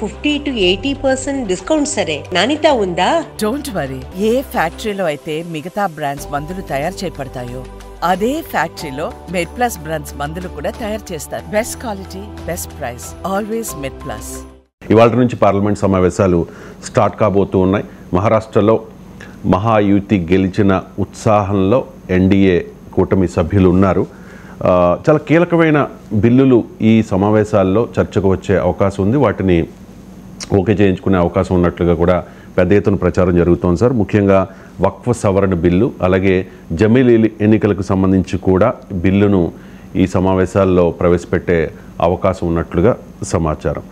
50 to 80% discount సరే, నాణ్యత ఉందా? Don't worry. ఏ ఫ్యాక్టరీలో అయితే మిగతా బ్రాండ్స్ మందులు తయారు చేయబడతాయో అదే ఫ్యాక్టరీలో మెడ్ప్లస్ బ్రాండ్స్ మందులు కూడా తయారు చేస్తారు. Best quality, best price, always MedPlus. ఇవాళ నుంచి పార్లమెంట్ సమావేశాలు స్టార్ట్ కాబోతూ ఉన్నాయి. మహారాష్ట్రలో మహాయుతి గెలిచిన ఉత్సాహంలో ఎన్డీఏ కూటమి సభ్యులు ఉన్నారు. చాలా కీలకమైన బిల్లులు ఈ సమావేశాల్లో చర్చకు వచ్చే అవకాశం ఉంది. వాటిని ఓకే చేయించుకునే అవకాశం ఉన్నట్లుగా కూడా పెద్ద ఎత్తున ప్రచారం జరుగుతోంది సార్. ముఖ్యంగా వక్ఫ్ సవరణ బిల్లు, అలాగే జమీలీ ఎన్నికలకు సంబంధించి కూడా బిల్లును ఈ సమావేశాల్లో ప్రవేశపెట్టే అవకాశం ఉన్నట్లుగా సమాచారం.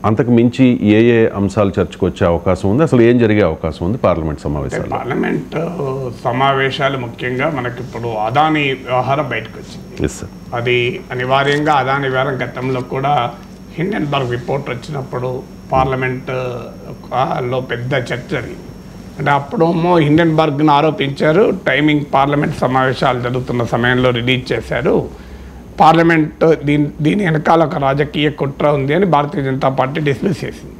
అంతకు మించి ఏ ఏ అంశాలు చర్చకు వచ్చే అవకాశం ఉంది, అసలు ఏం జరిగే అవకాశం ఉంది పార్లమెంట్ సమావేశాలు? పార్లమెంట్ సమావేశాలు ముఖ్యంగా మనకి ఇప్పుడు అదానీ వ్యవహారం బయటకు వచ్చింది. అది అనివార్యంగా అదానీ వ్యవహారం గతంలో కూడా హిండెన్బర్గ్ రిపోర్ట్ వచ్చినప్పుడు పార్లమెంట్ లో పెద్ద చర్చ జరిగింది. అంటే అప్పుడేమో హిండెన్బర్గ్ను ఆరోపించారు, టైమింగ్ పార్లమెంట్ సమావేశాలు జరుగుతున్న సమయంలో రిలీజ్ చేశారు. పార్లమెంట్ దీని వెనకాల ఒక రాజకీయ కుట్ర ఉంది అని భారతీయ జనతా పార్టీ డిస్మిస్ చేసింది.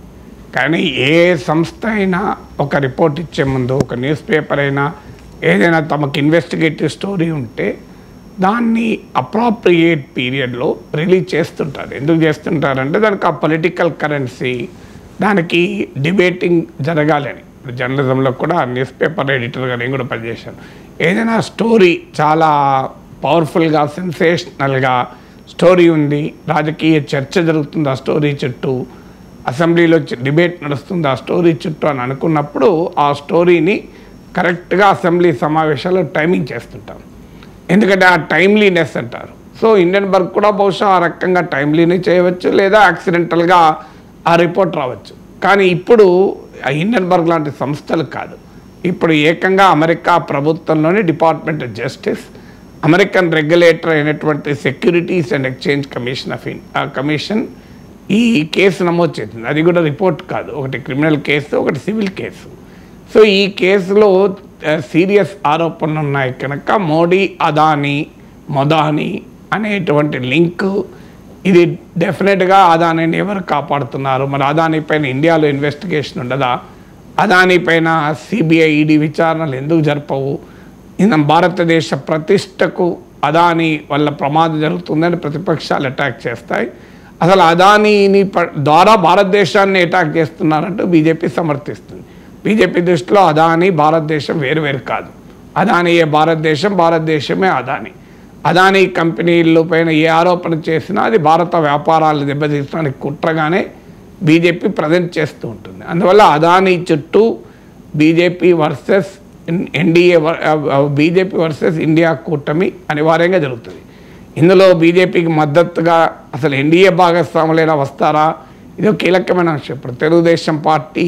కానీ ఏ సంస్థ అయినా ఒక రిపోర్ట్ ఇచ్చే ముందు, ఒక న్యూస్ పేపర్ అయినా ఏదైనా తమకు ఇన్వెస్టిగేటివ్ స్టోరీ ఉంటే దాన్ని అప్రాప్రియేట్ పీరియడ్లో రిలీజ్ చేస్తుంటారు. ఎందుకు చేస్తుంటారంటే దానికి ఆ పొలిటికల్ కరెన్సీ, దానికి డిబేటింగ్ జరగాలని. ఇప్పుడు జర్నలిజంలో కూడా న్యూస్ పేపర్ ఎడిటర్గా నేను కూడా పనిచేశాను. ఏదైనా స్టోరీ చాలా పవర్ఫుల్గా, సెన్సేషనల్గా స్టోరీ ఉంది, రాజకీయ చర్చ జరుగుతుంది ఆ స్టోరీ చుట్టూ, అసెంబ్లీలో డిబేట్ నడుస్తుంది ఆ స్టోరీ చుట్టూ అని అనుకున్నప్పుడు ఆ స్టోరీని కరెక్ట్గా అసెంబ్లీ సమావేశాల్లో టైమింగ్ చేస్తుంటాం. ఎందుకంటే ఆ టైమ్లీనెస్ అంటారు. సో హిండెన్బర్గ్ కూడా బహుశా ఆ రకంగా టైమ్లీని చేయవచ్చు, లేదా యాక్సిడెంటల్గా ఆ రిపోర్ట్ రావచ్చు. కానీ ఇప్పుడు హిండెన్బర్గ్ లాంటి సంస్థలు కాదు, ఇప్పుడు ఏకంగా అమెరికా ప్రభుత్వంలోని department of justice, American regulator అయినటువంటి సెక్యూరిటీస్ అండ్ ఎక్స్చేంజ్ కమిషన్ ఈ కేసు నమోదు చేసింది. అది కూడా రిపోర్ట్ కాదు, ఒకటి క్రిమినల్ కేసు, ఒకటి సివిల్ కేసు. సో ఈ కేసులో సీరియస్ ఆరోపణలు ఉన్నాయి కనుక మోడీ అదానీ మొదానీ అనేటువంటి లింక్, ఇది డెఫినెట్గా అదానీని ఎవరు కాపాడుతున్నారు, మరి అదానీ పైన ఇండియాలో ఇన్వెస్టిగేషన్ ఉండదా, అదానీ పైన సిబిఐ ఈడీ విచారణలు ఎందుకు జరపవు, భారతదేశ ప్రతిష్టకు అదానీ వల్ల ప్రమాదం జరుగుతుందని ప్రతిపక్షాలు అటాక్ చేస్తాయి. అసలు అదానీని ద్వారా భారతదేశాన్ని అటాక్ చేస్తున్నారంటూ బీజేపీ సమర్థిస్తుంది. బీజేపీ దృష్టిలో అదానీ భారతదేశం వేరు కాదు, అదానీయే భారతదేశం, భారతదేశమే అదానీ. అదానీ కంపెనీల పైన ఏ ఆరోపణ చేసినా అది భారత వ్యాపారాలు దెబ్బతీయడానికి కుట్రగానే బీజేపీ ప్రజెంట్ చేస్తూ ఉంటుంది. అందువల్ల అదానీ చుట్టూ BJP versus NDA, BJP versus India కూటమి అనివార్యంగా జరుగుతుంది. ఇందులో బీజేపీకి మద్దతుగా అసలు ఎన్డీఏ భాగస్వాములైనా వస్తారా, ఇదో కీలకమైన అంశం. ఇప్పుడు తెలుగుదేశం పార్టీ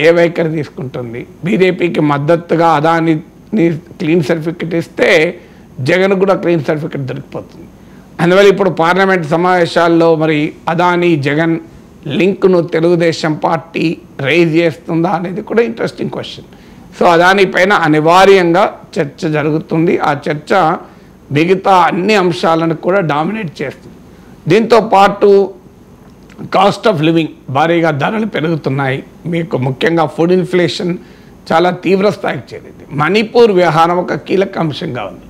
ఏ వైఖరి తీసుకుంటుంది, బీజేపీకి మద్దతుగా అదానీ క్లీన్ సర్టిఫికెట్ ఇస్తే జగన్ కూడా క్లీన్ సర్టిఫికెట్ దొరికిపోతుంది. అందువల్ల ఇప్పుడు పార్లమెంట్ సమావేశాల్లో మరి అదానీ జగన్ లింక్ను తెలుగుదేశం పార్టీ రైజ్ చేస్తుందా అనేది కూడా ఇంట్రెస్టింగ్ క్వశ్చన్. సో అదానీ పైన అనివార్యంగా చర్చ జరుగుతుంది. ఆ చర్చ మిగతా అన్ని అంశాలను కూడా డామినేట్ చేస్తుంది. దీంతో పాటు కాస్ట్ ఆఫ్ లివింగ్ భారీగా ధరలు పెరుగుతున్నాయి. మీకు ముఖ్యంగా ఫుడ్ ఇన్ఫ్లేషన్ చాలా తీవ్ర స్థాయికి చేరింది. మణిపూర్ వ్యవహారం ఒక కీలక అంశంగా ఉంది.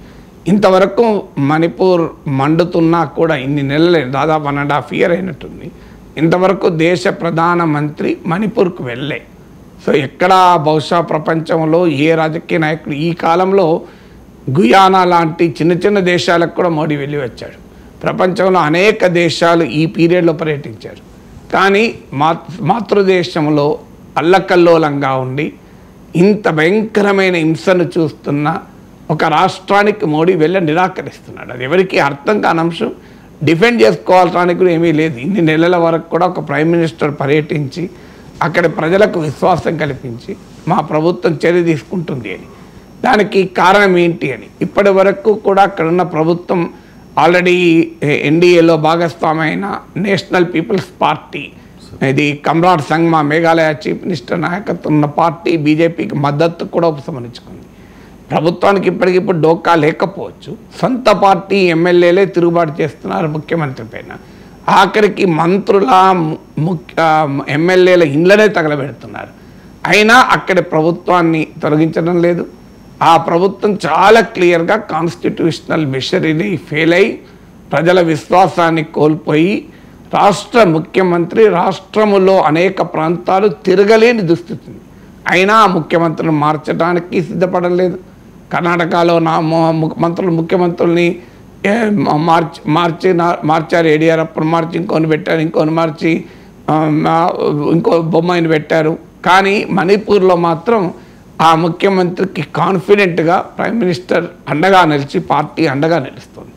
ఇంతవరకు మణిపూర్ మండుతున్నా కూడా ఇన్ని నెలలే, దాదాపు 1.5 years అయినట్టుంది, ఇంతవరకు దేశ ప్రధానమంత్రి మణిపూర్కు వెళ్ళే. సో ఎక్కడ బహుశా ప్రపంచంలో ఏ రాజకీయ నాయకుడు ఈ కాలంలో గుయానా లాంటి చిన్న దేశాలకు కూడా మోడీ వెళ్ళి వచ్చాడు. ప్రపంచంలో అనేక దేశాలు ఈ పీరియడ్లో పర్యటించారు. కానీ మాతృదేశంలో అల్లకల్లోలంగా ఉండి ఇంత భయంకరమైన హింసను చూస్తున్న ఒక రాష్ట్రానికి మోడీ వెళ్ళి నిరాకరిస్తున్నాడు. అది ఎవరికి అర్థం కాని అంశం. డిఫెండ్ చేసుకోవాల్సడానికి కూడా ఏమీ లేదు. ఇన్ని నెలల వరకు కూడా ఒక ప్రైమ్ మినిస్టర్ పర్యటించి అక్కడ ప్రజలకు విశ్వాసం కల్పించి మా ప్రభుత్వం చర్య తీసుకుంటుంది అని, దానికి కారణం ఏంటి అని ఇప్పటి వరకు కూడా అక్కడున్న ప్రభుత్వం ఆల్రెడీ ఎన్డీఏలో భాగస్వామైన నేషనల్ పీపుల్స్ పార్టీ, ఇది కమ్రాడ్ సంగ్మా మేఘాలయ చీఫ్ మినిస్టర్ నాయకత్వం ఉన్న పార్టీ బీజేపీకి మద్దతు కూడా ఉపసంహరించుకుంది. ప్రభుత్వానికి ఇప్పటికిప్పుడు డోకా లేకపోవచ్చు, సొంత పార్టీ ఎమ్మెల్యేలే తిరుగుబాటు చేస్తున్నారు ముఖ్యమంత్రి పైన. ఆఖరికి మంత్రుల ఎమ్మెల్యేల ఇండ్లనే తగలబెడుతున్నారు. అయినా అక్కడి ప్రభుత్వాన్ని తొలగించడం లేదు. ఆ ప్రభుత్వం చాలా క్లియర్గా కాన్స్టిట్యూషనల్ మెషరీని ఫెయిల్ అయి ప్రజల విశ్వాసాన్ని కోల్పోయి రాష్ట్ర ముఖ్యమంత్రి రాష్ట్రములో అనేక ప్రాంతాలు తిరగలేని దుస్థితి. అయినా ఆ ముఖ్యమంత్రిని మార్చడానికి సిద్ధపడలేదు. కర్ణాటకలో ముఖ్యమంత్రుల్ని మార్చారు. ఏడీఆర్ అప్పుడు మార్చి ఇంకొని పెట్టారు, ఇంకొని మార్చి ఇంకో బొమ్మాయిని పెట్టారు. కానీ మణిపూర్లో మాత్రం ఆ ముఖ్యమంత్రికి కాన్ఫిడెంట్గా ప్రైమ్ మినిస్టర్ అండగా నిలిచి పార్టీ అండగా నిలుస్తుంది.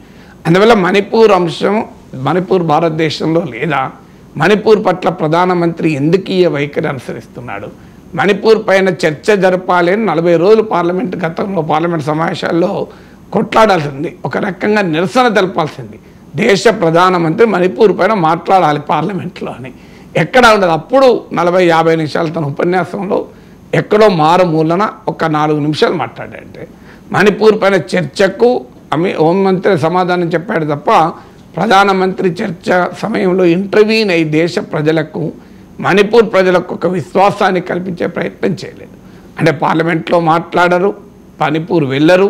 అందువల్ల మణిపూర్ భారతదేశంలో లేదా? మణిపూర్ పట్ల ప్రధానమంత్రి ఎందుకు ఈ వైఖరి అనుసరిస్తున్నాడు? మణిపూర్ పైన చర్చ జరపాలి అని 40 రోజులు గతంలో పార్లమెంట్ సమావేశాల్లో కొట్లాడాల్సింది, ఒక రకంగా నిరసన తెలపాల్సింది. దేశ ప్రధానమంత్రి మణిపూర్ పైన మాట్లాడాలి పార్లమెంట్లో అని ఎక్కడ ఉండదు. అప్పుడు 40-50 నిమిషాలు తన ఉపన్యాసంలో ఎక్కడో మారుమూలన ఒక 4 నిమిషాలు మాట్లాడాడంటే మణిపూర్ పైన చర్చకు హోంమంత్రి సమాధానం చెప్పాడు తప్ప ప్రధానమంత్రి చర్చ సమయంలో ఇంటర్వ్యూన్ అయి దేశ ప్రజలకు మణిపూర్ ప్రజలకు ఒక విశ్వాసాన్ని కల్పించే ప్రయత్నం చేయలేదు. అంటే పార్లమెంట్లో మాట్లాడరు, మణిపూర్ వెళ్ళరు,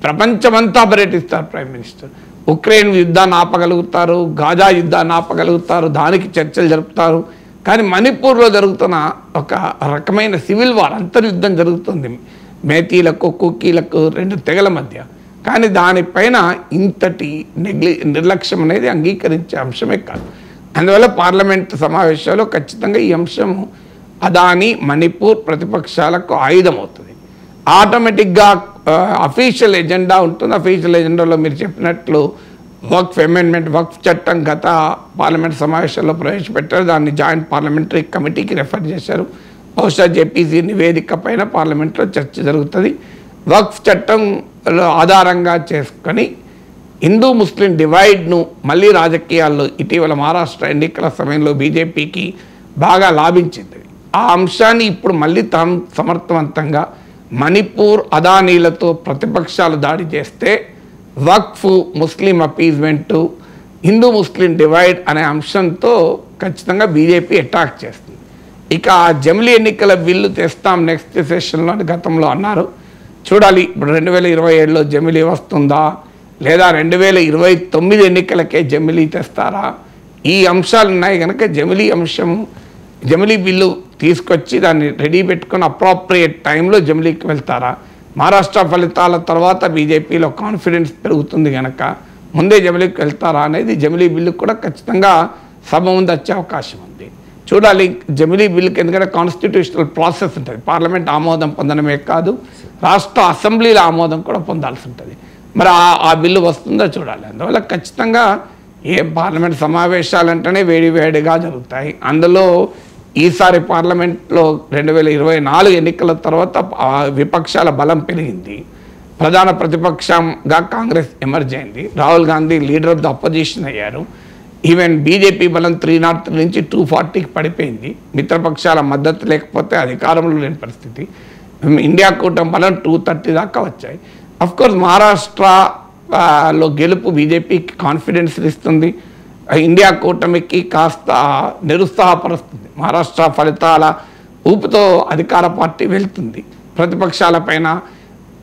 ప్రపంచమంతా పర్యటిస్తారు ప్రైమ్ మినిస్టర్. ఉక్రెయిన్ యుద్ధాన్ని ఆపగలుగుతారు, గాజా యుద్ధాన్ని ఆపగలుగుతారు, దానికి చర్చలు జరుపుతారు. కానీ మణిపూర్లో జరుగుతున్న ఒక రకమైన సివిల్ వార్, అంతర్యుద్ధం జరుగుతుంది మేతీలకు కుకీలకు 2 తెగల మధ్య. కానీ దానిపైన ఇంతటి నిర్లక్ష్యం అనేది అంగీకరించే అంశమే కాదు. అందువల్ల పార్లమెంట్ సమావేశాల్లో ఖచ్చితంగా ఈ అంశం అదాని మణిపూర్ ప్రతిపక్షాలకు ఆయుధం అవుతుంది. ఆటోమేటిక్గా అఫీషియల్ ఎజెండా ఉంటుంది. అఫీషియల్ ఎజెండాలో మీరు చెప్పినట్లు వక్ఫ్ అమెండ్మెంట్, వక్ఫ్ చట్టం గత పార్లమెంట్ సమావేశాల్లో ప్రవేశపెట్టారు. దాన్ని జాయింట్ పార్లమెంటరీ కమిటీకి రెఫర్ చేశారు. బహుశా జేపీసీ నివేదిక పైన పార్లమెంట్లో చర్చ జరుగుతుంది. వక్ఫ్ చట్టం ఆధారంగా చేసుకొని హిందూ ముస్లిం డివైడ్ను మళ్ళీ రాజకీయాల్లో ఇటీవల మహారాష్ట్ర ఎన్నికల సమయంలో బీజేపీకి బాగా లాభించింది. ఆ అంశాన్ని ఇప్పుడు మళ్ళీ తాము సమర్థవంతంగా మణిపూర్ అదానీలతో ప్రతిపక్షాలు దాడి చేస్తే వక్ఫ్, ముస్లిం అపీజ్మెంటు, హిందూ ముస్లిం డివైడ్ అనే అంశంతో ఖచ్చితంగా బీజేపీ అటాక్ చేస్తుంది. ఇక జమిలీ ఎన్నికల బిల్లు తెస్తాం నెక్స్ట్ సెషన్లో అని గతంలో అన్నారు. చూడాలి ఇప్పుడు 2027లో జమిలీ వస్తుందా లేదా 2029 ఎన్నికలకే జమిలీ తెస్తారా? ఈ అంశాలు ఉన్నాయి కనుక జమిలీ బిల్లు తీసుకొచ్చి దాన్ని రెడీ పెట్టుకుని అప్రాప్రియేట్ టైంలో జమిలీకి వెళ్తారా? మహారాష్ట్ర ఫలితాల తర్వాత బీజేపీలో కాన్ఫిడెన్స్ పెరుగుతుంది కనుక ముందే జమిలీకి వెళ్తారా అనేది జమిలీ బిల్లు కూడా ఖచ్చితంగా సభ ముందు వచ్చే అవకాశం ఉంది. చూడాలి జమిలీ బిల్లుకి, ఎందుకంటే కాన్స్టిట్యూషనల్ ప్రాసెస్ ఉంటుంది. పార్లమెంట్ ఆమోదం పొందడమే కాదు, రాష్ట్ర అసెంబ్లీల ఆమోదం కూడా పొందాల్సి ఉంటుంది. మరి ఆ బిల్లు వస్తుందో చూడాలి. అందువల్ల ఖచ్చితంగా పార్లమెంట్ సమావేశాలంటేనే వేడివేడిగా జరుగుతాయి. అందులో ఈసారి పార్లమెంట్లో 2024 ఎన్నికల తర్వాత విపక్షాల బలం పెరిగింది. ప్రధాన ప్రతిపక్షంగా కాంగ్రెస్ ఎమర్జ్ అయింది. Rahul Gandhi leader of the opposition అయ్యారు. ఈవెన్ బీజేపీ బలం 303 నుంచి 240కి పడిపోయింది. మిత్రపక్షాల మద్దతు లేకపోతే అధికారంలో లేని పరిస్థితి. ఇండియా కూటమి బలం 230 దాకా వచ్చాయి. అఫ్కోర్స్ మహారాష్ట్రలో గెలుపు బీజేపీకి కాన్ఫిడెన్స్ ఇస్తుంది, ఇండియా కూటమికి కాస్త నిరుత్సాహపరుస్తుంది. మహారాష్ట్ర ఫలితాల ఊపుతో అధికార పార్టీ వెళ్తుంది. ప్రతిపక్షాలపైన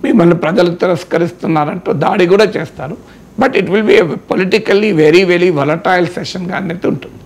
మిమ్మల్ని ప్రజలు తిరస్కరిస్తున్నారంటూ దాడి కూడా చేస్తారు. But it will be politically very very volatile సెషన్గా అనేది ఉంటుంది.